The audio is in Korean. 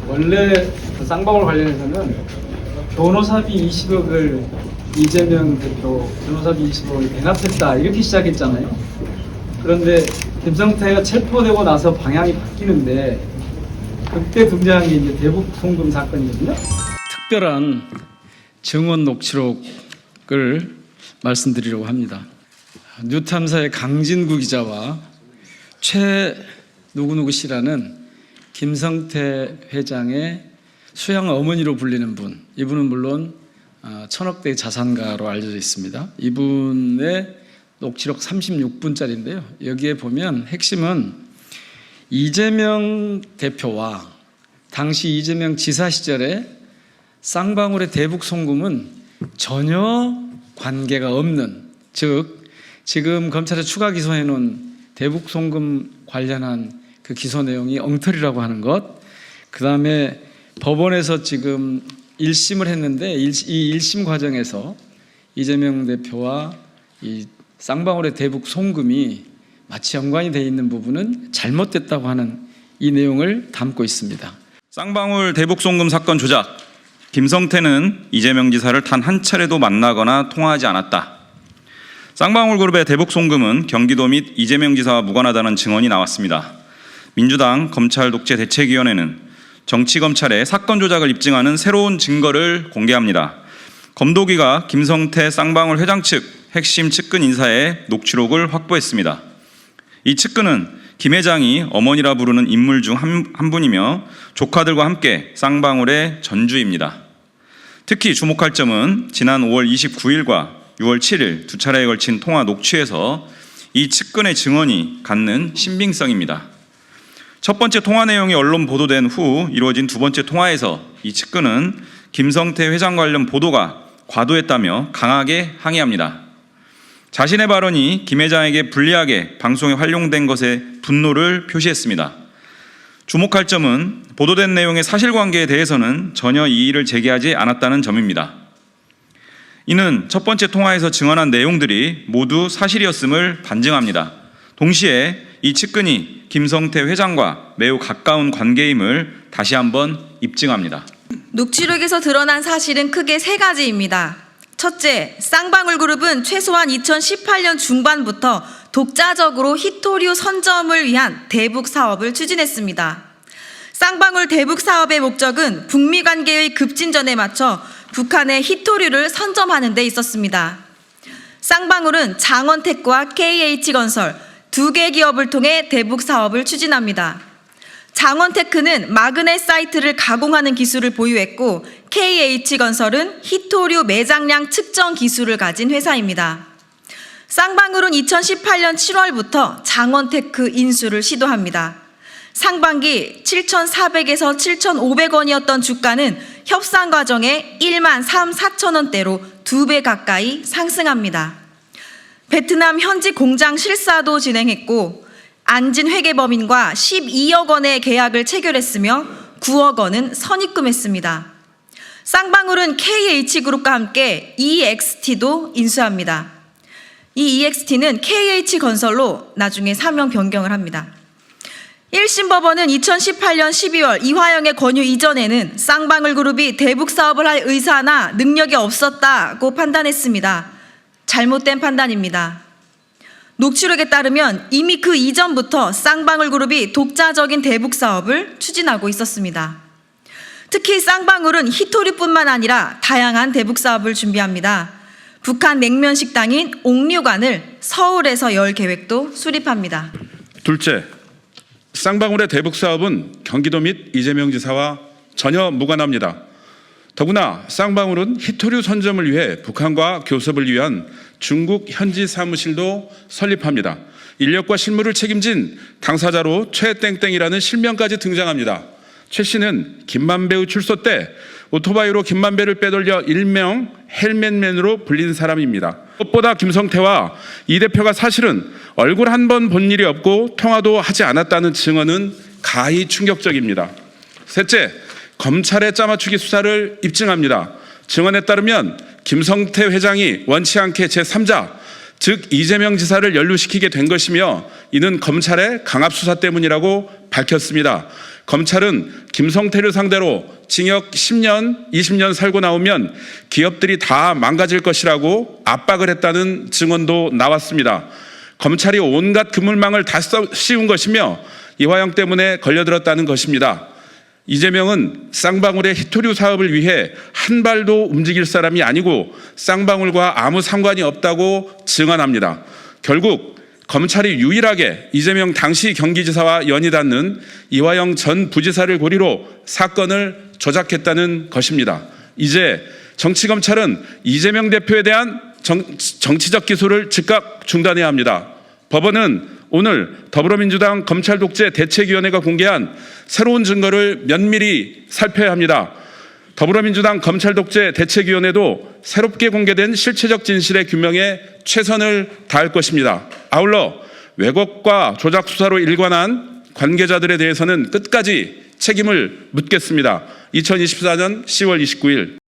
원래 그 쌍방울 관련해서는 변호사비 20억을 이재명 대표 변호사비 20억을 대납했다 이렇게 시작했잖아요. 그런데 김성태가 체포되고 나서 방향이 바뀌는데 그때 등장한 게 이제 대북 송금 사건이거든요. 특별한 증언 녹취록을 말씀드리려고 합니다. 뉴탐사의 강진구 기자와 최 누구누구 씨라는 김성태 회장의 수양 어머니로 불리는 분, 이분은 물론 천억대의 자산가로 알려져 있습니다. 이분의 녹취록 36분짜리인데요. 여기에 보면 핵심은 이재명 대표와 당시 이재명 지사 시절에 쌍방울의 대북 송금은 전혀 관계가 없는, 즉 지금 검찰에 추가 기소해 놓은 대북 송금 관련한 그 기소 내용이 엉터리라고 하는 것, 그 다음에 법원에서 지금 1심을 했는데 이 1심 과정에서 이재명 대표와 이 쌍방울의 대북 송금이 마치 연관이 되어 있는 부분은 잘못됐다고 하는 이 내용을 담고 있습니다. 쌍방울 대북 송금 사건 조작, 김성태는 이재명 지사를 단 한 차례도 만나거나 통화하지 않았다. 쌍방울 그룹의 대북 송금은 경기도 및 이재명 지사와 무관하다는 증언이 나왔습니다. 민주당 검찰 독재 대책위원회는 정치검찰의 사건 조작을 입증하는 새로운 증거를 공개합니다. 검도기가 김성태 쌍방울 회장 측 핵심 측근 인사의 녹취록을 확보했습니다. 이 측근은 김 회장이 어머니라 부르는 인물 중 한 분이며 조카들과 함께 쌍방울의 전주입니다. 특히 주목할 점은 지난 5월 29일과 6월 7일 두 차례에 걸친 통화 녹취에서 이 측근의 증언이 갖는 신빙성입니다. 첫 번째 통화 내용이 언론 보도된 후 이루어진 두 번째 통화에서 이 측근은 김성태 회장 관련 보도가 과도했다며 강하게 항의합니다. 자신의 발언이 김 회장에게 불리하게 방송에 활용된 것에 분노를 표시했습니다. 주목할 점은 보도된 내용의 사실관계에 대해서는 전혀 이의를 제기하지 않았다는 점입니다. 이는 첫 번째 통화에서 증언한 내용들이 모두 사실이었음을 반증합니다. 동시에 이 측근이 김성태 회장과 매우 가까운 관계임을 다시 한번 입증합니다. 녹취록에서 드러난 사실은 크게 세 가지입니다. 첫째, 쌍방울 그룹은 최소한 2018년 중반부터 독자적으로 히토류 선점을 위한 대북 사업을 추진했습니다. 쌍방울 대북 사업의 목적은 북미 관계의 급진전에 맞춰 북한의 히토류를 선점하는 데 있었습니다. 쌍방울은 장원택과 KH건설 두 개 기업을 통해 대북 사업을 추진합니다. 장원테크는 마그넷 사이트를 가공하는 기술을 보유했고 KH건설은 히토류 매장량 측정 기술을 가진 회사입니다. 쌍방울은 2018년 7월부터 장원테크 인수를 시도합니다. 상반기 7,400에서 7,500원이었던 주가는 협상 과정에 1만 3, 4천 원대로 2배 가까이 상승합니다. 베트남 현지 공장 실사도 진행했고 안진 회계법인과 12억 원의 계약을 체결했으며 9억 원은 선입금했습니다. 쌍방울은 KH그룹과 함께 EXT도 인수합니다. 이 EXT는 KH건설로 나중에 사명 변경을 합니다. 1심 법원은 2018년 12월 이화영의 권유 이전에는 쌍방울 그룹이 대북 사업을 할 의사나 능력이 없었다고 판단했습니다. 잘못된 판단입니다. 녹취록에 따르면 이미 그 이전부터 쌍방울 그룹이 독자적인 대북 사업을 추진하고 있었습니다. 특히 쌍방울은 히토류뿐만 아니라 다양한 대북 사업을 준비합니다. 북한 냉면 식당인 옥류관을 서울에서 열 계획도 수립합니다. 둘째, 쌍방울의 대북 사업은 경기도 및 이재명 지사와 전혀 무관합니다. 더구나 쌍방울은 히토류 선점을 위해 북한과 교섭을 위한 중국 현지 사무실도 설립합니다. 인력과 실무를 책임진 당사자로 최땡땡이라는 실명까지 등장합니다. 최 씨는 김만배의 출소 때 오토바이로 김만배를 빼돌려 일명 헬멧맨으로 불린 사람입니다. 무엇보다 김성태와 이 대표가 사실은 얼굴 한 번 본 일이 없고 통화도 하지 않았다는 증언은 가히 충격적입니다. 셋째, 검찰의 짜맞추기 수사를 입증합니다. 증언에 따르면 김성태 회장이 원치 않게 제3자, 즉 이재명 지사를 연루시키게 된 것이며 이는 검찰의 강압수사 때문이라고 밝혔습니다. 검찰은 김성태를 상대로 징역 10년, 20년 살고 나오면 기업들이 다 망가질 것이라고 압박을 했다는 증언도 나왔습니다. 검찰이 온갖 그물망을 다 씌운 것이며 이화영 때문에 걸려들었다는 것입니다. 이재명은 쌍방울의 히토류 사업을 위해 한 발도 움직일 사람이 아니고 쌍방울과 아무 상관이 없다고 증언합니다. 결국 검찰이 유일하게 이재명 당시 경기지사와 연이 닿는 이화영 전 부지사를 고리로 사건을 조작했다는 것입니다. 이제 정치검찰은 이재명 대표에 대한 정치적 기소를 즉각 중단해야 합니다. 법원은 오늘 더불어민주당 검찰독재 대책위원회가 공개한 새로운 증거를 면밀히 살펴야 합니다. 더불어민주당 검찰독재 대책위원회도 새롭게 공개된 실체적 진실의 규명에 최선을 다할 것입니다. 아울러 왜곡과 조작 수사로 일관한 관계자들에 대해서는 끝까지 책임을 묻겠습니다. 2024년 10월 29일